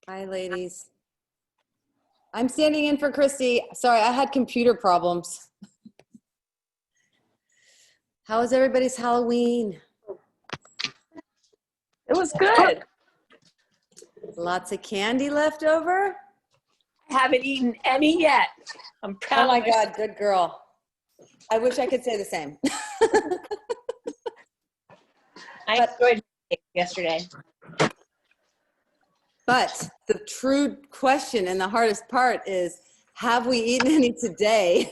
Hi, ladies. I'm standing in for Christy. Sorry, I had computer problems. How was everybody's Halloween? It was good. Lots of candy left over? I haven't eaten any yet. I'm proud. Oh my God, good girl. I wish I could say the same. I enjoyed it yesterday. But the true question and the hardest part is, have we eaten any today?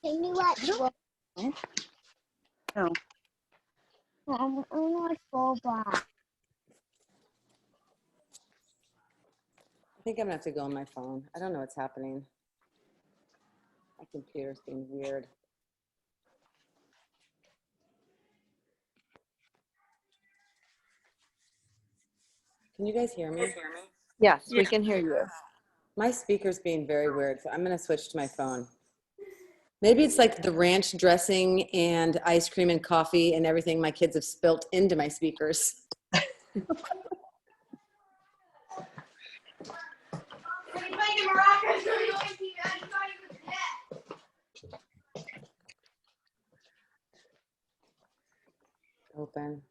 Can you watch? No. I'm on Roblox. I think I'm gonna have to go on my phone. I don't know what's happening. My computer's being weird. Can you guys hear me? Yes, we can hear you. My speaker's being very weird, so I'm gonna switch to my phone. Maybe it's like the ranch dressing and ice cream and coffee and everything my kids have spilt into my speakers. Open.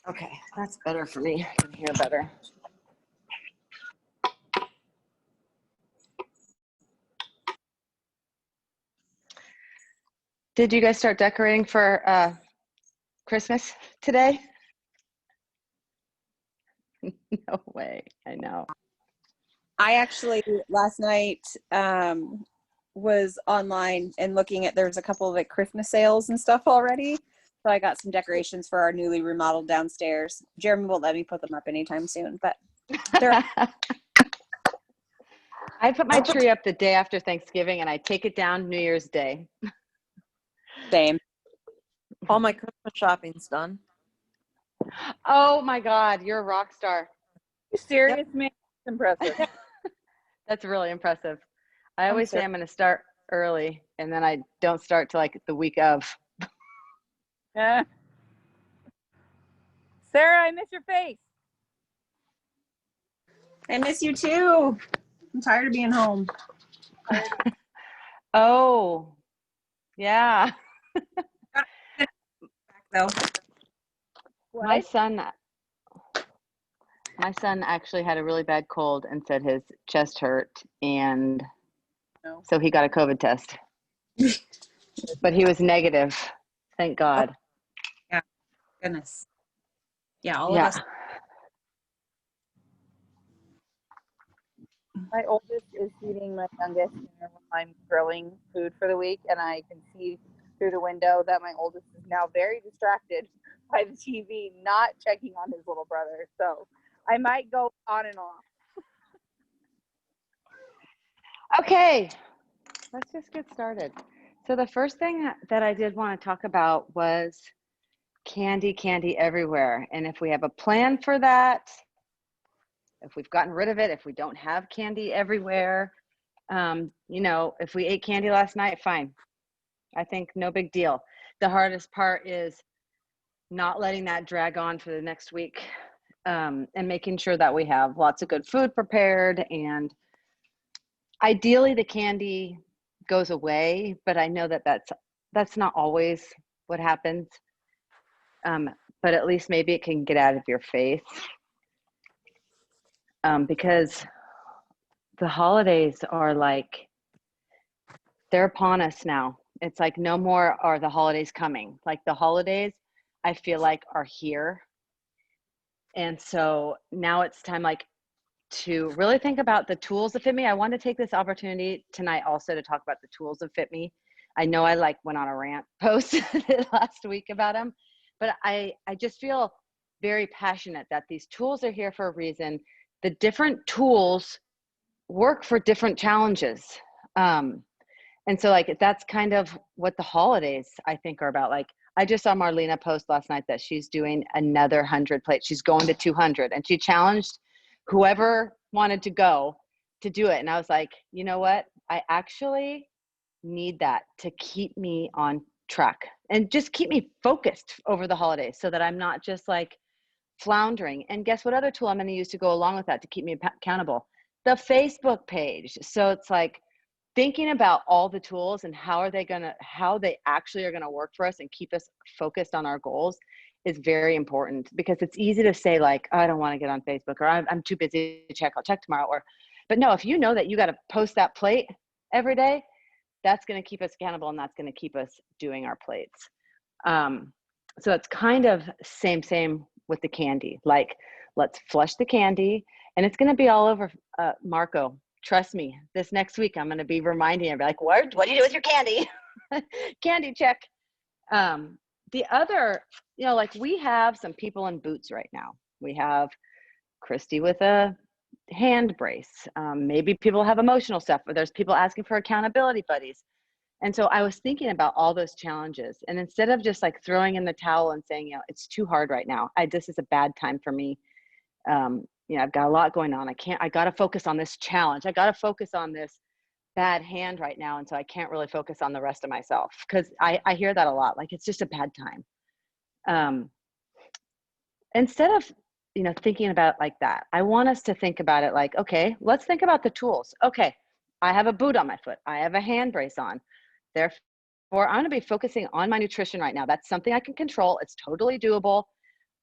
Okay, that's better for me. I can hear better. Did you guys start decorating for Christmas today? No way, I know. I actually last night was online and looking at, there's a couple of like Christmas sales and stuff already. So I got some decorations for our newly remodeled downstairs. Jeremy won't let me put them up anytime soon, but they're I put my tree up the day after Thanksgiving and I take it down New Year's Day. same. All my Christmas shopping's done. Oh my God, you're a rock star. You serious, man? It's impressive. That's really impressive. I always say I'm going to start early and then I don't start till like the week of. Yeah. Sarah, I miss your face. I miss you too. I'm tired of being home. Oh, yeah. So My son actually had a really bad cold and said his chest hurt, and so he got a COVID test. But he was negative, thank God. yeah, goodness. Yeah, all of us. My oldest is feeding my youngest when I'm grilling food for the week, and I can see through the window that my oldest is now very distracted by the TV, not checking on his little brother. So I might go on and off. Okay, let's just get started. So the first thing that I did want to talk about was candy everywhere. And if we have a plan for that, if we've gotten rid of it, if we don't have candy everywhere, you know, if we ate candy last night, fine. I think no big deal. The hardest part is not letting that drag on for the next week, and making sure that we have lots of good food prepared. And ideally the candy goes away, but I know that that's not always what happens. But at least maybe it can get out of your face. Because the holidays are like, they're upon us now. It's like no more are the holidays coming. Like the holidays, I feel like are here. And so now it's time like to really think about the tools of Fitme. I want to take this opportunity tonight also to talk about the tools of Fitme. I know I like went on a rant post last week about them, but I just feel very passionate that these tools are here for a reason. The different tools work for different challenges. And And so like, that's kind of what the holidays I think are about. Like, I just saw Marlena post last night that she's doing another 100 plates. She's going to 200, and she challenged whoever wanted to go to do it. And I was like, you know what? I actually need that to keep me on track and just keep me focused over the holidays so that I'm not just like floundering. And guess what other tool I'm going to use to go along with that to keep me accountable? The Facebook page. So it's like thinking about all the tools and how they actually are going to work for us and keep us focused on our goals is very important, because it's easy to say like, oh, I don't want to get on Facebook, or I'm too busy to check. I'll check tomorrow. But no, if you know that you got to post that plate every day, that's going to keep us accountable, and that's going to keep us doing our plates. So it's kind of same with the candy. Like, let's flush the candy, and it's going to be all over. Marco, trust me, this next week I'm going to be reminding everybody, like, what do you do with your candy? Candy check. The other, like, we have some people in boots right now. We have Christy with a hand brace. Maybe people have emotional stuff, or there's people asking for accountability buddies. And so I was thinking about all those challenges, and instead of just like throwing in the towel and saying, it's too hard right now, this is a bad time for me. I've got a lot going on. I got to focus on this challenge. I got to focus on this bad hand right now. And so I can't really focus on the rest of myself, because I hear that a lot. Like, it's just a bad time. Instead of, thinking about it like that, I want us to think about it like, okay, let's think about the tools. Okay, I have a boot on my foot. I have a hand brace on. Therefore, I'm going to be focusing on my nutrition right now. That's something I can control. It's totally doable.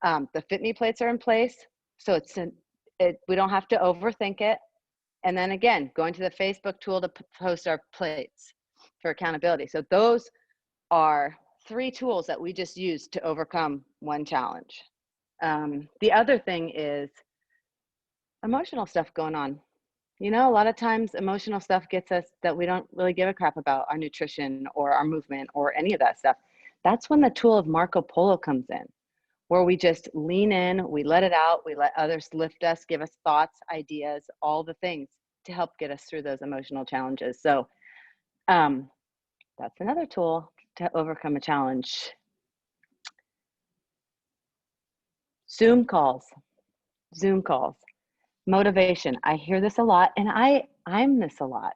The Fitme plates are in place, so we don't have to overthink it. And then again, going to the Facebook tool to post our plates for accountability. So those are 3 tools that we just used to overcome one challenge. The other thing is emotional stuff going on. A lot of times emotional stuff gets us that we don't really give a crap about our nutrition or our movement or any of that stuff. That's when the tool of Marco Polo comes in, where we just lean in, we let it out, we let others lift us, give us thoughts, ideas, all the things to help get us through those emotional challenges. So that's another tool to overcome a challenge. Zoom calls. Motivation. I hear this a lot, and I'm this a lot.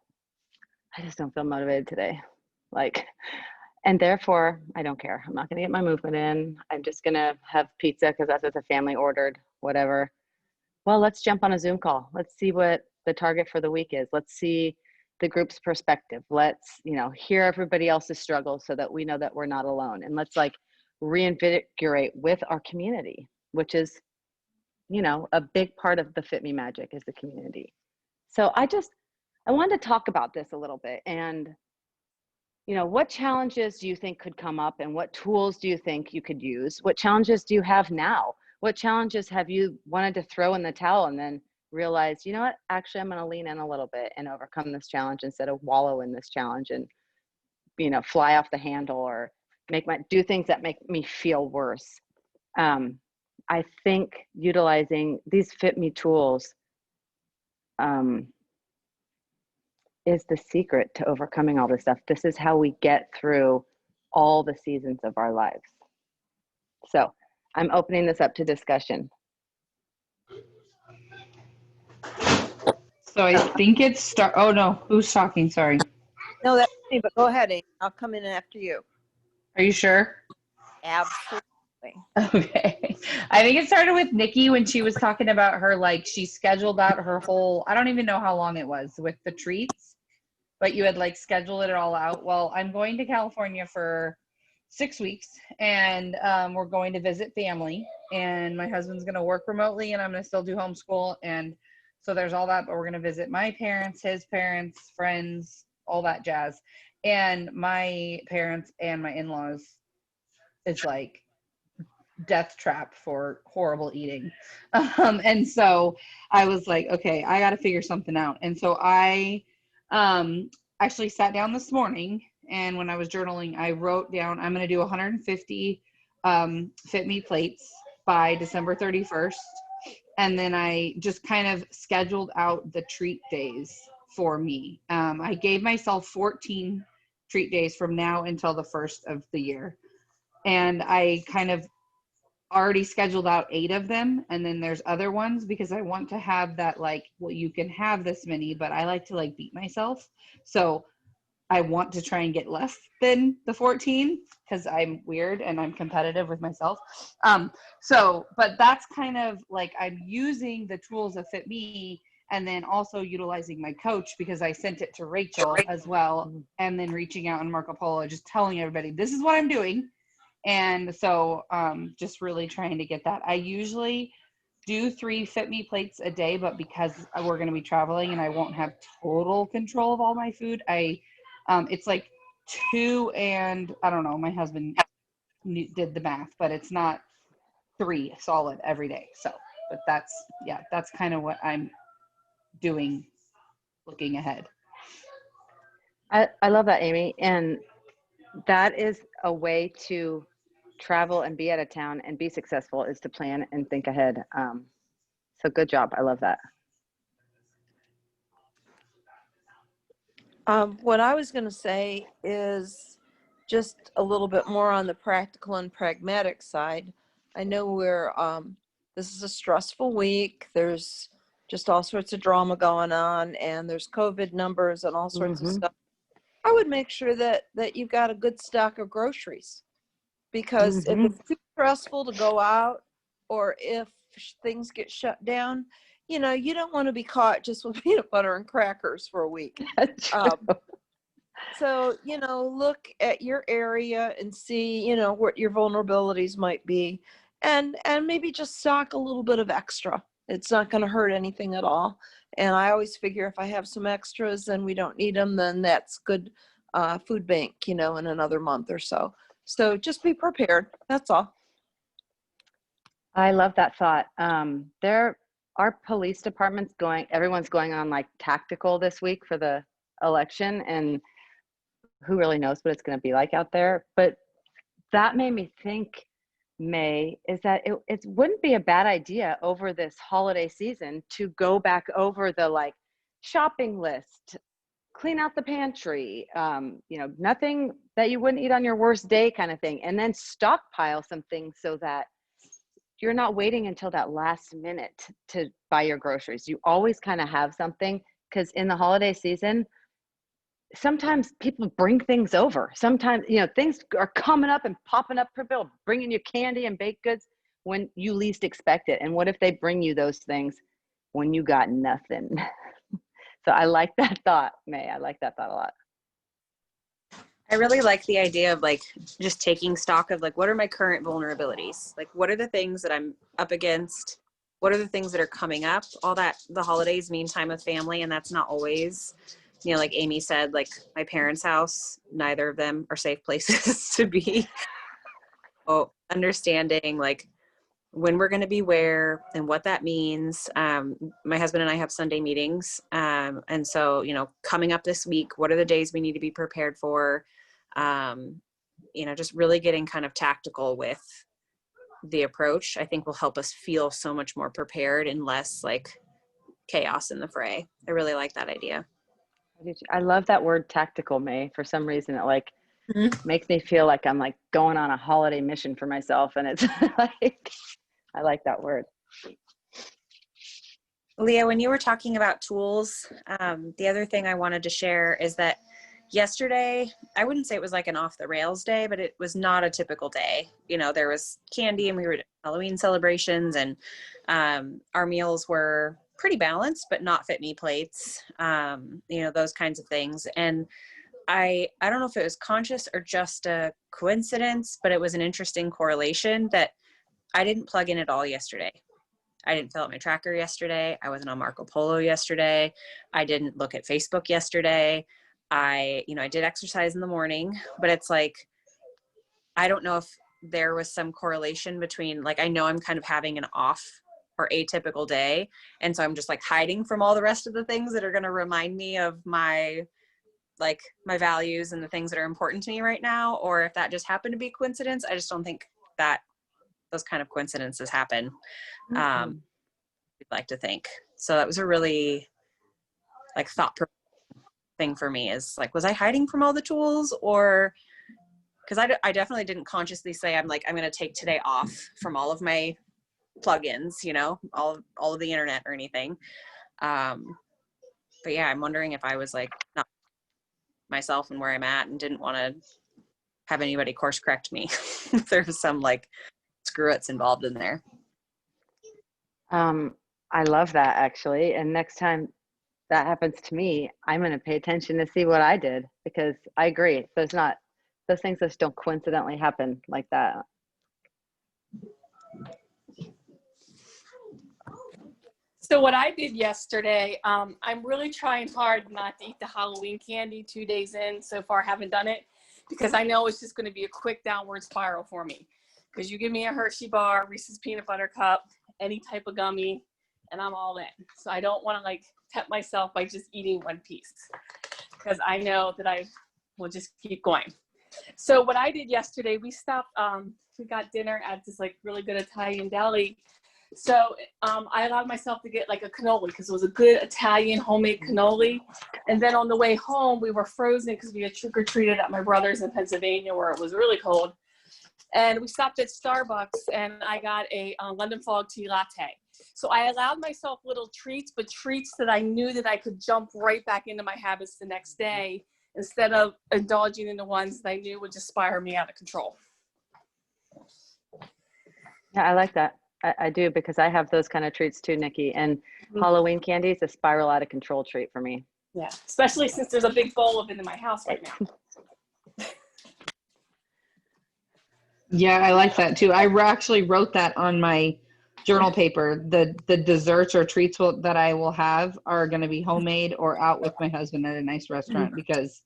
I just don't feel motivated today. And therefore I don't care. I'm not going to get my movement in. I'm just going to have pizza because that's what the family ordered, whatever. Well, let's jump on a Zoom call. Let's see what the target for the week is. Let's see the group's perspective. Let's, hear everybody else's struggles so that we know that we're not alone. And let's reinvigorate with our community, which is, a big part of the Fitme magic is the community. So I wanted to talk about this a little bit, and what challenges do you think could come up, and what tools do you think you could use? What challenges do you have now? What challenges have you wanted to throw in the towel and then realize, you know what, actually I'm going to lean in a little bit and overcome this challenge instead of wallow in this challenge and, fly off the handle or do things that make me feel worse. I think utilizing these Fitme tools is the secret to overcoming all this stuff. This is how we get through all the seasons of our lives. So I'm opening this up to discussion. So I think it's oh no, who's talking? Sorry. No, that's me, but go ahead, Amy. I'll come in after you. Are you sure? Absolutely. Okay. I think it started with Nikki when she was talking about her, she scheduled out her whole, I don't even know how long it was with the treats, but you had scheduled it all out. Well, I'm going to California for 6 weeks, and we're going to visit family, and my husband's going to work remotely, and I'm going to still do homeschool. And so there's all that, but we're going to visit my parents, his parents, friends, all that jazz. And my parents and my in-laws is death trap for horrible eating. And so I was like, okay, I got to figure something out. And so I actually sat down this morning, and when I was journaling, I wrote down, I'm going to do 150 Fitme plates by December 31st. And then I just kind of scheduled out the treat days for me. I gave myself 14 treat days from now until the first of the year. And I kind of already scheduled out 8 of them, and then there's other ones because I want to have that, like, well, you can have this many, but I like to like beat myself. So I want to try and get less than the 14 because I'm weird and I'm competitive with myself. But that's kind of like I'm using the tools of Fitme and then also utilizing my coach because I sent it to Rachel as well, and then reaching out on Marco Polo, just telling everybody, this is what I'm doing. And so just really trying to get that. I usually do 3 Fitme plates a day, but because we're going to be traveling and I won't have total control of all my food, it's like 2 and I don't know, my husband did the math, but it's not 3 solid every day. So, but that's kind of what I'm doing looking ahead. I love that, Amy. And that is a way to travel and be out of town and be successful, is to plan and think ahead. So good job. I love that. What I was going to say is just a little bit more on the practical and pragmatic side. I know this is a stressful week. There's just all sorts of drama going on, and there's COVID numbers and all sorts of stuff. I would make sure that you've got a good stock of groceries, because if it's too stressful to go out, or if things get shut down, you don't want to be caught just with peanut butter and crackers for a week. So, look at your area and see, what your vulnerabilities might be, and maybe just stock a little bit of extra. It's not going to hurt anything at all. And I always figure if I have some extras and we don't need them, then that's good food bank, in another month or so. So just be prepared. That's all. I love that thought. Our police department's everyone's going on like tactical this week for the election, and who really knows what it's going to be like out there. But that made me think, May, is that it wouldn't be a bad idea over this holiday season to go back over the like shopping list, clean out the pantry, nothing that you wouldn't eat on your worst day kind of thing, and then stockpile some things so that you're not waiting until that last minute to buy your groceries. You always kind of have something, because in the holiday season, sometimes people bring things over. Sometimes, things are coming up and popping up per bill, bringing you candy and baked goods when you least expect it. And what if they bring you those things when you got nothing? So I like that thought, May. I like that thought a lot. I really like the idea of like just taking stock of like, what are my current vulnerabilities? Like, what are the things that I'm up against? What are the things that are coming up? All that, the holidays mean time with family, and that's not always, like Amy said, like my parents' house, neither of them are safe places to be. So understanding like when we're going to be where and what that means. My husband and I have Sunday meetings. And so, coming up this week, what are the days we need to be prepared for? Just really getting kind of tactical with the approach, I think will help us feel so much more prepared and less like chaos in the fray. I really like that idea. I love that word tactical, May. For some reason, it makes me feel like I'm like going on a holiday mission for myself. And it's like, I like that word. Leah, when you were talking about tools, the other thing I wanted to share is that yesterday, I wouldn't say it was like an off the rails day, but it was not a typical day. There was candy and we were at Halloween celebrations, and our meals were pretty balanced, but not Fitme plates, those kinds of things. And I don't know if it was conscious or just a coincidence, but it was an interesting correlation that I didn't plug in at all yesterday. I didn't fill out my tracker yesterday. I wasn't on Marco Polo yesterday. I didn't look at Facebook yesterday. I did exercise in the morning, but it's like, I don't know if there was some correlation between, like, I know I'm kind of having an off or atypical day. And so I'm just like hiding from all the rest of the things that are going to remind me of my values and the things that are important to me right now. Or if that just happened to be coincidence, I just don't think that those kind of coincidences happen. We'd like to think. So that was a really like thought thing for me is like, was I hiding from all the tools, or because I definitely didn't consciously say I'm going to take today off from all of my plugins, all of the internet or anything. But yeah, I'm wondering if I was like not myself and where I'm at and didn't want to have anybody course correct me if there was some like screw it's involved in there. I love that actually. And next time that happens to me, I'm going to pay attention to see what I did, because I agree. Those things just don't coincidentally happen like that. So what I did yesterday, I'm really trying hard not to eat the Halloween candy 2 days in. So far, I haven't done it because I know it's just going to be a quick downward spiral for me. Because you give me a Hershey bar, Reese's peanut butter cup, any type of gummy, and I'm all in. So I don't want to like tempt myself by just eating one piece, because I know that I will just keep going. So what I did yesterday, we stopped, we got dinner at this like really good Italian deli. So I allowed myself to get like a cannoli, because it was a good Italian homemade cannoli. And then on the way home, we were frozen because we had trick-or-treated at my brother's in Pennsylvania where it was really cold. And we stopped at Starbucks and I got a London fog tea latte. So I allowed myself little treats, but treats that I knew that I could jump right back into my habits the next day, instead of indulging in the ones that I knew would just spiral me out of control. Yeah, I like that. I do, because I have those kind of treats too, Nikki. And Halloween candy is a spiral out of control treat for me. Yeah, especially since there's a big bowl of it in my house right now. Yeah, I like that too. I actually wrote that on my journal paper. The desserts or treats that I will have are going to be homemade or out with my husband at a nice restaurant, because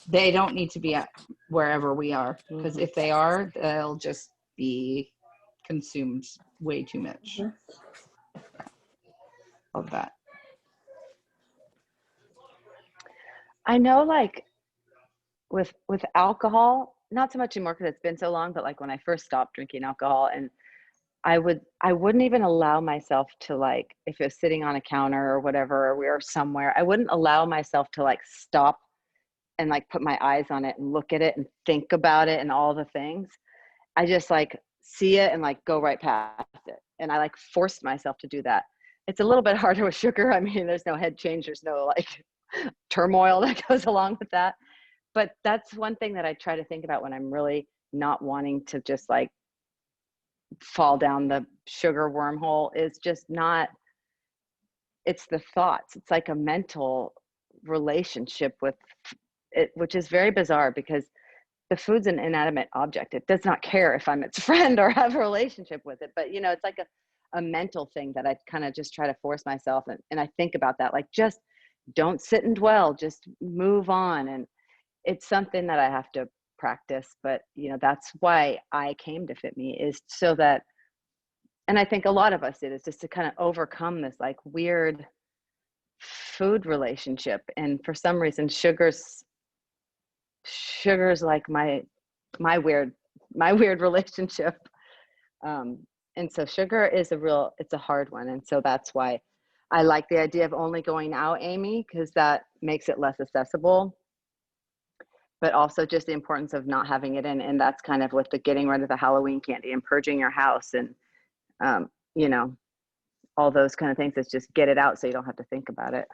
they don't need to be at wherever we are. Because if they are, they'll just be consumed way too much of that. I know, like with alcohol, not so much anymore because it's been so long, but like when I first stopped drinking alcohol, and I wouldn't even allow myself to, like, if it was sitting on a counter or whatever, or we were somewhere, I wouldn't allow myself to like stop and like put my eyes on it and look at it and think about it and all the things. I just like see it and like go right past it. And I like forced myself to do that. It's a little bit harder with sugar. I mean, there's no head change. There's no like turmoil that goes along with that. But that's one thing that I try to think about when I'm really not wanting to just like fall down the sugar wormhole, is just not, it's the thoughts. It's like a mental relationship with it, which is very bizarre, because the food's an inanimate object. It does not care if I'm its friend or have a relationship with it. But, it's like a mental thing that I kind of just try to force myself. And I think about that, like, just don't sit and dwell, just move on. And it's something that I have to practice. But, that's why I came to Fitme, is so that, and I think a lot of us did, is just to kind of overcome this like weird food relationship. And for some reason, sugar's like my weird relationship. And so sugar is it's a hard one. And so that's why I like the idea of only going out, Amy, because that makes it less accessible, but also just the importance of not having it in. And that's kind of with the getting rid of the Halloween candy and purging your house and, all those kind of things. Is just get it out so you don't have to think about it.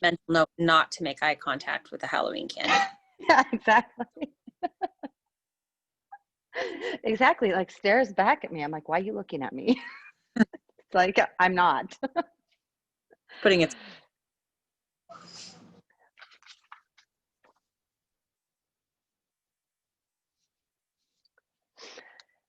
Mental note not to make eye contact with the Halloween candy. Yeah, exactly. Exactly. Like, stares back at me. I'm like, why are you looking at me? It's like, I'm not. Putting it.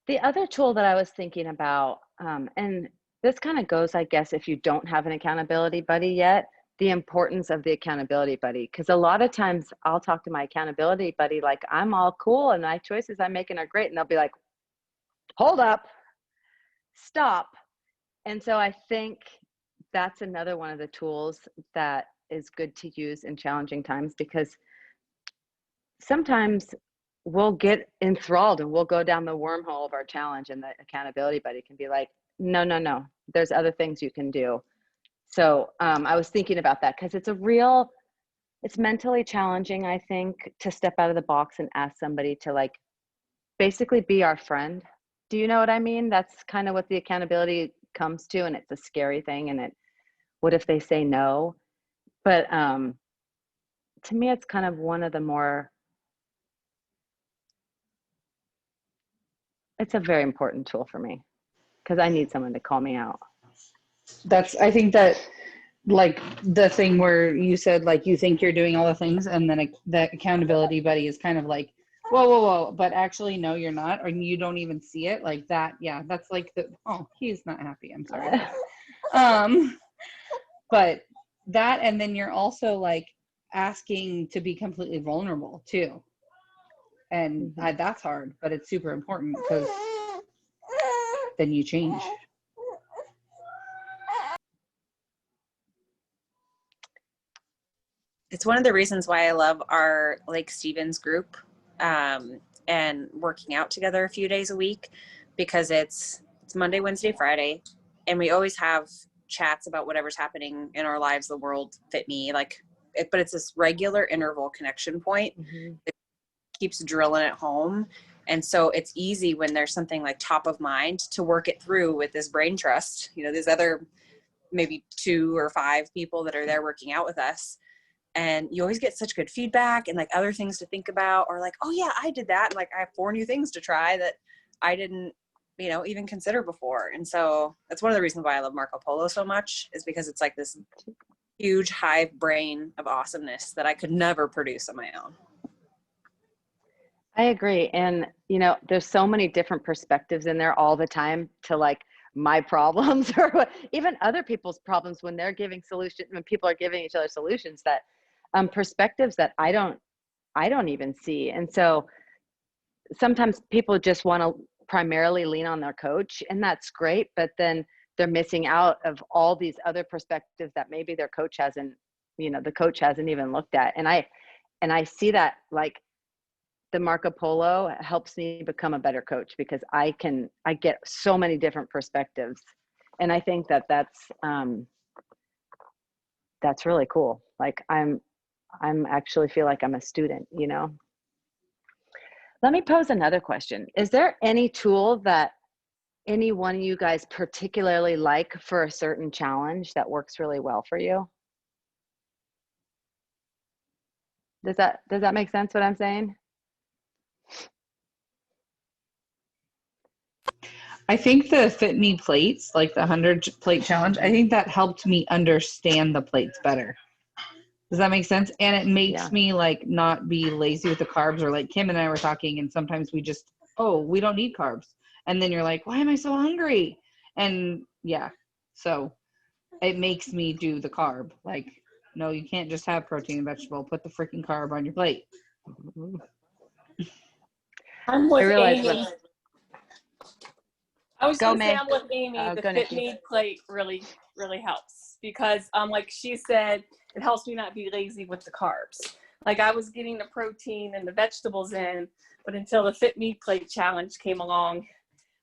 The other tool that I was thinking about, and this kind of goes, I guess, if you don't have an accountability buddy yet, the importance of the accountability buddy. Because a lot of times I'll talk to my accountability buddy like I'm all cool and my choices I'm making are great. And they'll be like, hold up, stop. And so I think that's another one of the tools that is good to use in challenging times, because sometimes we'll get enthralled and we'll go down the wormhole of our challenge, and the accountability buddy can be like, no, no, no, there's other things you can do. So I was thinking about that because it's mentally challenging, I think, to step out of the box and ask somebody to like basically be our friend. Do you know what I mean? That's kind of what the accountability comes to, and it's a scary thing. And what if they say no? But to me, it's kind of one of the more, it's a very important tool for me because I need someone to call me out. I think that like the thing where you said like you think you're doing all the things, and then the accountability buddy is kind of like, whoa, whoa, whoa, but actually no, you're not, or you don't even see it like that. Yeah, that's like he's not happy. I'm sorry. But that, and then you're also like asking to be completely vulnerable too, and that's hard, but it's super important because then you change. It's one of the reasons why I love our Lake Stevens group, and working out together a few days a week, because it's Monday, Wednesday, Friday, and we always have chats about whatever's happening in our lives, the world, Fitme, but it's this regular interval connection point that keeps drilling it home. And so it's easy when there's something like top of mind to work it through with this brain trust. There's other maybe 2 or 5 people that are there working out with us. And you always get such good feedback and like other things to think about, or like, oh yeah, I did that. And like, I have 4 new things to try that I didn't, even consider before. And so that's one of the reasons why I love Marco Polo so much, is because it's like this huge hive brain of awesomeness that I could never produce on my own. I agree. And, there's so many different perspectives in there all the time to like my problems or even other people's problems when they're giving solutions, when people are giving each other solutions, that perspectives that I don't even see. And so sometimes people just want to primarily lean on their coach, and that's great, but then they're missing out of all these other perspectives that maybe their coach hasn't, the coach hasn't even looked at. And I see that like the Marco Polo helps me become a better coach because I get so many different perspectives. And I think that's really cool. Like I'm actually feel like I'm a student, Let me pose another question. Is there any tool that any one of you guys particularly like for a certain challenge that works really well for you? Does that make sense what I'm saying? I think the Fit Me plates, like the 100 plate challenge, I think that helped me understand the plates better. Does that make sense? And it makes me like not be lazy with the carbs, or like Kim and I were talking, and sometimes we just, we don't need carbs. And then you're like, why am I so hungry? And so it makes me do the carb. Like, no, you can't just have protein and vegetable. Put the freaking carb on your plate. I'm with Amy. I was Go, going to say May. I'm with Amy. The Fit Me plate really, really helps because, like she said, it helps me not be lazy with the carbs. Like I was getting the protein and the vegetables in, but until the Fit Me plate challenge came along,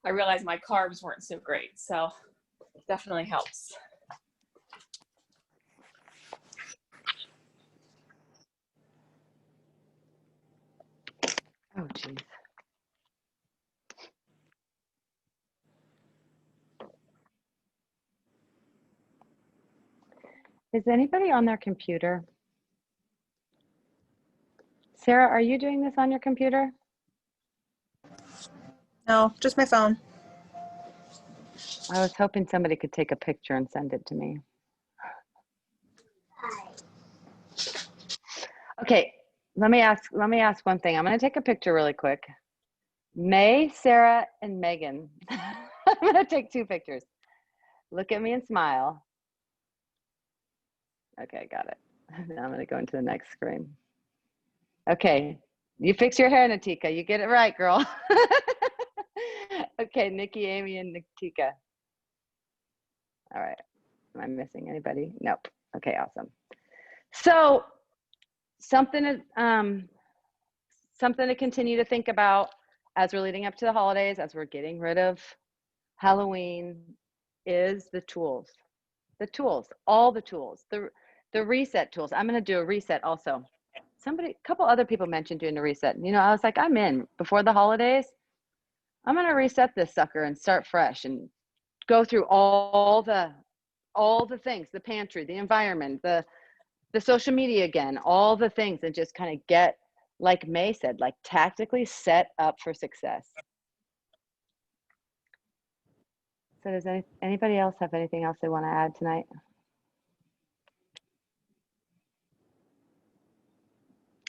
I realized my carbs weren't so great. So it definitely helps. Oh, geez. Is anybody on their computer? Sarah, are you doing this on your computer? No, just my phone. I was hoping somebody could take a picture and send it to me. Okay, let me ask one thing. I'm going to take a picture really quick. May, Sarah, and Megan. I'm going to take 2 pictures. Look at me and smile. Okay, got it. Now I'm going to go into the next screen. Okay, you fix your hair, Natika. You get it right, girl. Okay, Nikki, Amy, and Natika. All right. Am I missing anybody? Nope. Okay, awesome. So something something to continue to think about as we're leading up to the holidays, as we're getting rid of Halloween, is the tools. The tools, all the tools, the reset tools. I'm going to do a reset also. A couple other people mentioned doing a reset. You know, I was like, I'm in before the holidays. I'm going to reset this sucker and start fresh and go through all the things, the pantry, the environment, the social media again, all the things, and just kind of get, like May said, like tactically set up for success. So does anybody else have anything else they want to add tonight?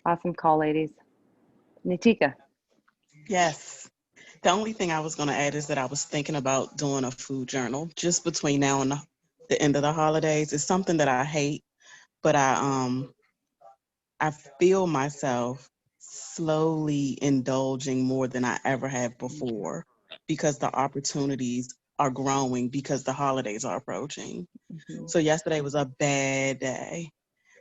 Awesome call, ladies. Nitika. Yes. The only thing I was going to add is that I was thinking about doing a food journal just between now and the end of the holidays. It's something that I hate, but I feel myself slowly indulging more than I ever have before because the opportunities are growing because the holidays are approaching. Mm-hmm. So yesterday was a bad day.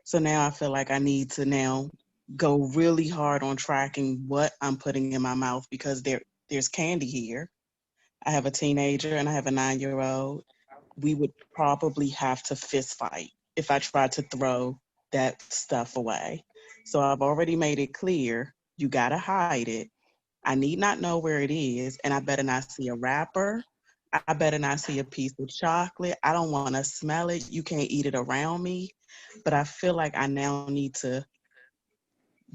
So now I feel like I need to now go really hard on tracking what I'm putting in my mouth because there's candy here. I have a teenager and I have a 9-year-old. We would probably have to fist fight if I tried to throw that stuff away. So I've already made it clear you gotta hide it. I need not know where it is, and I better not see a wrapper. I better not see a piece of chocolate. I don't want to smell it. You can't eat it around me. But I feel like I now need to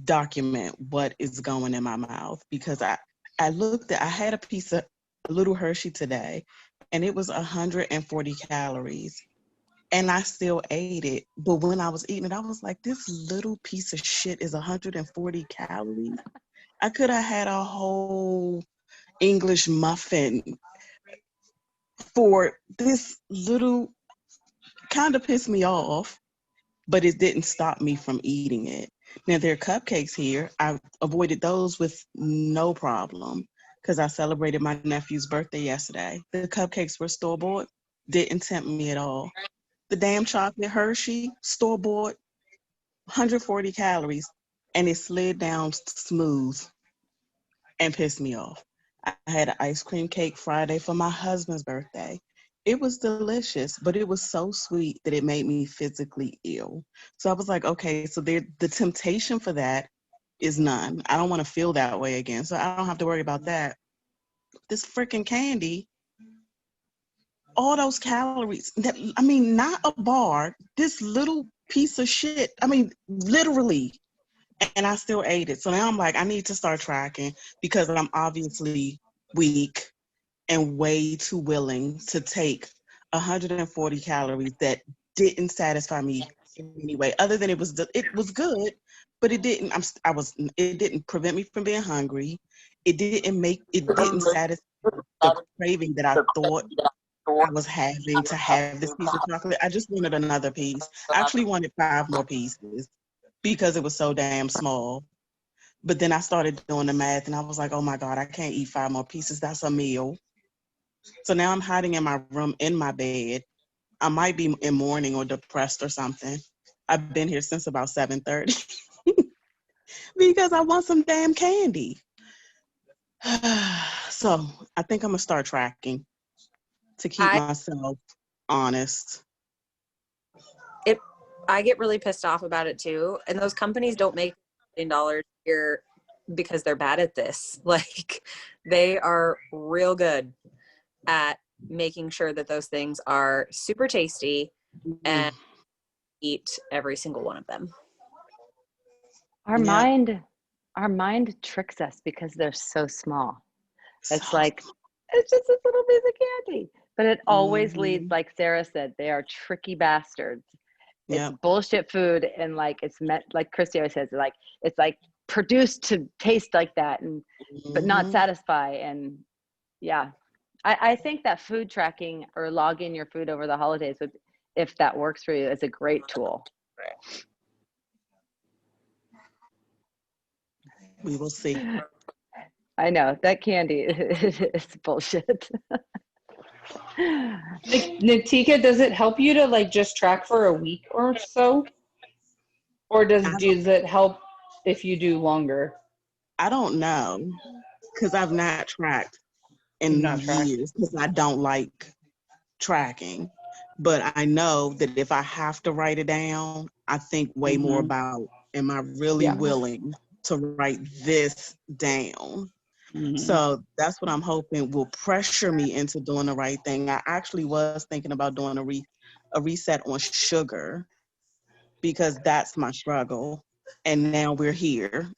document what is going in my mouth because I had a piece of a little Hershey today and it was 140 calories and I still ate it. But when I was eating it, I was like, this little piece of shit is 140 calories. I could have had a whole English muffin for this little, kind of pissed me off, but it didn't stop me from eating it. Now, there are cupcakes here. I avoided those with no problem because I celebrated my nephew's birthday yesterday. The cupcakes were store-bought, didn't tempt me at all. The damn chocolate Hershey, store-bought, 140 calories, and it slid down smooth and pissed me off. I had an ice cream cake Friday for my husband's birthday. It was delicious, but it was so sweet that it made me physically ill. So I was like, okay, so the temptation for that is none. I don't want to feel that way again. So I don't have to worry about that. This freaking candy, all those calories, I mean, not a bar, this little piece of shit. I mean, literally. And I still ate it. So now I'm like, I need to start tracking because I'm obviously weak and way too willing to take 140 calories that didn't satisfy me in any way, other than it was good, but it didn't prevent me from being hungry. It didn't satisfy the craving that I thought I was having to have this piece of chocolate. I just wanted another piece. I actually wanted 5 more pieces because it was so damn small. But then I started doing the math and I was like, oh my God, I can't eat 5 more pieces. That's a meal. So now I'm hiding in my room, in my bed. I might be in mourning or depressed or something. I've been here since about 7:30 because I want some damn candy. So I think I'm gonna start tracking to keep myself honest. I get really pissed off about it too. And those companies don't make $1 million here because they're bad at this. Like they are real good at making sure that those things are super tasty and eat every single one of them. Our mind tricks us because they're so small. It's like, it's just this little piece of candy. But it always leads, like Sarah said, they are tricky bastards. It's bullshit food, and like it's meant, like Christy always says, like it's like produced to taste like that, and but not satisfy. And yeah, I think that food tracking or logging your food over the holidays, if that works for you, is a great tool. We will see. I know that candy is bullshit. Natika, does it help you to like just track for a week or so? Or does it help if you do longer? I don't know because I've not tracked in Not tracked. years because I don't like tracking. But I know that if I have to write it down, I think way more Mhm. about, am I really Yeah. willing to write this down? Mhm. So that's what I'm hoping will pressure me into doing the right thing. I actually was thinking about doing a reset on sugar because that's my struggle. And now we're here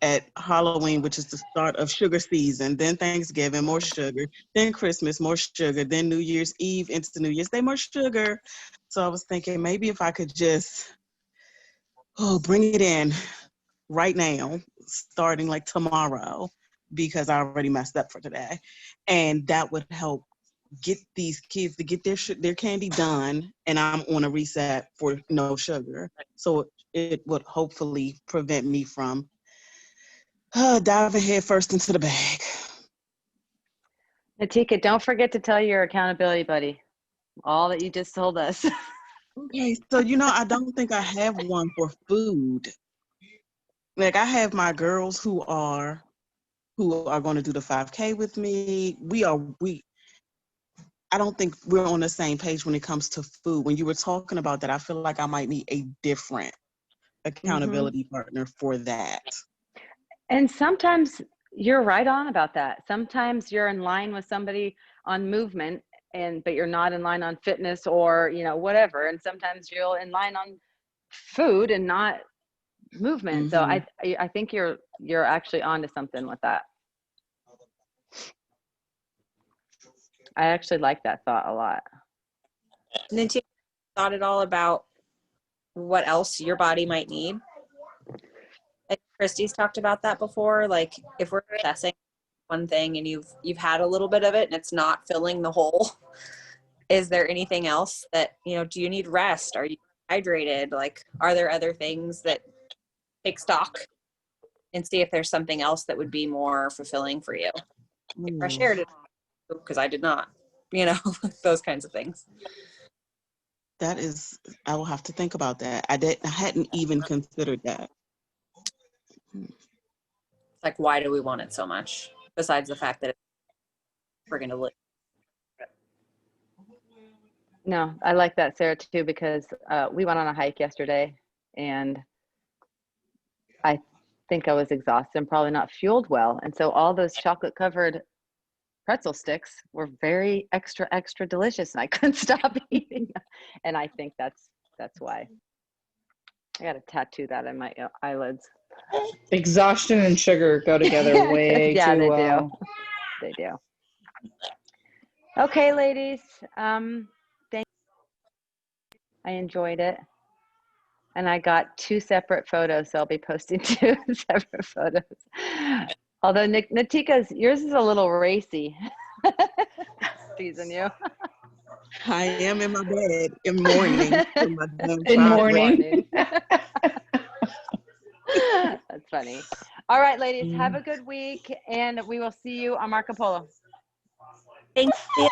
at Halloween, which is the start of sugar season, then Thanksgiving, more sugar, then Christmas, more sugar, then New Year's Eve into New Year's Day, more sugar. So I was thinking maybe if I could just bring it in right now, starting like tomorrow, because I already messed up for today. And that would help get these kids to get their candy done, and I'm on a reset for no sugar. So it would hopefully prevent me from diving head first into the bag. Natika, don't forget to tell your accountability buddy all that you just told us. Okay, so I don't think I have one for food. Like I have my girls who are going to do the 5K with me. I don't think we're on the same page when it comes to food. When you were talking about that, I feel like I might need a different Hmm. accountability partner for that. And sometimes you're right on about that. Sometimes you're in line with somebody on movement but you're not in line on fitness or, whatever. And sometimes you're in line on food and not movement. So Mm-hmm. I think you're actually onto something with that. I actually like that thought a lot. And then you thought at all about what else your body might need? Like Christy's talked about that before. Like if we're assessing one thing and you've had a little bit of it and it's not filling the hole, is there anything else that, do you need rest? Are you hydrated? Like, are there other things that take stock and see if there's something else that would be more fulfilling for you? I shared it because I did not, those kinds of things. That is, I will have to think about that. I hadn't even considered that. Like, why do we want it so much? Besides the fact that we're going to live. No, I like that, Sarah, too, because we went on a hike yesterday and I think I was exhausted and probably not fueled well. And so all those chocolate covered pretzel sticks were very extra, extra delicious and I couldn't stop eating them. And I think that's why. I got to tattoo that in my eyelids. Exhaustion and sugar go together way Yeah, too they well. do. They do. Okay, ladies. Thank I enjoyed it. And I got 2 separate photos, so I'll be posting 2 separate photos. Although Natika's, yours is a little racy. Teasing you. I am in my bed in mourning for my damn In chocolate. morning. That's funny. All right, ladies, have a good week, and we will see you on Marco Polo. Thank you.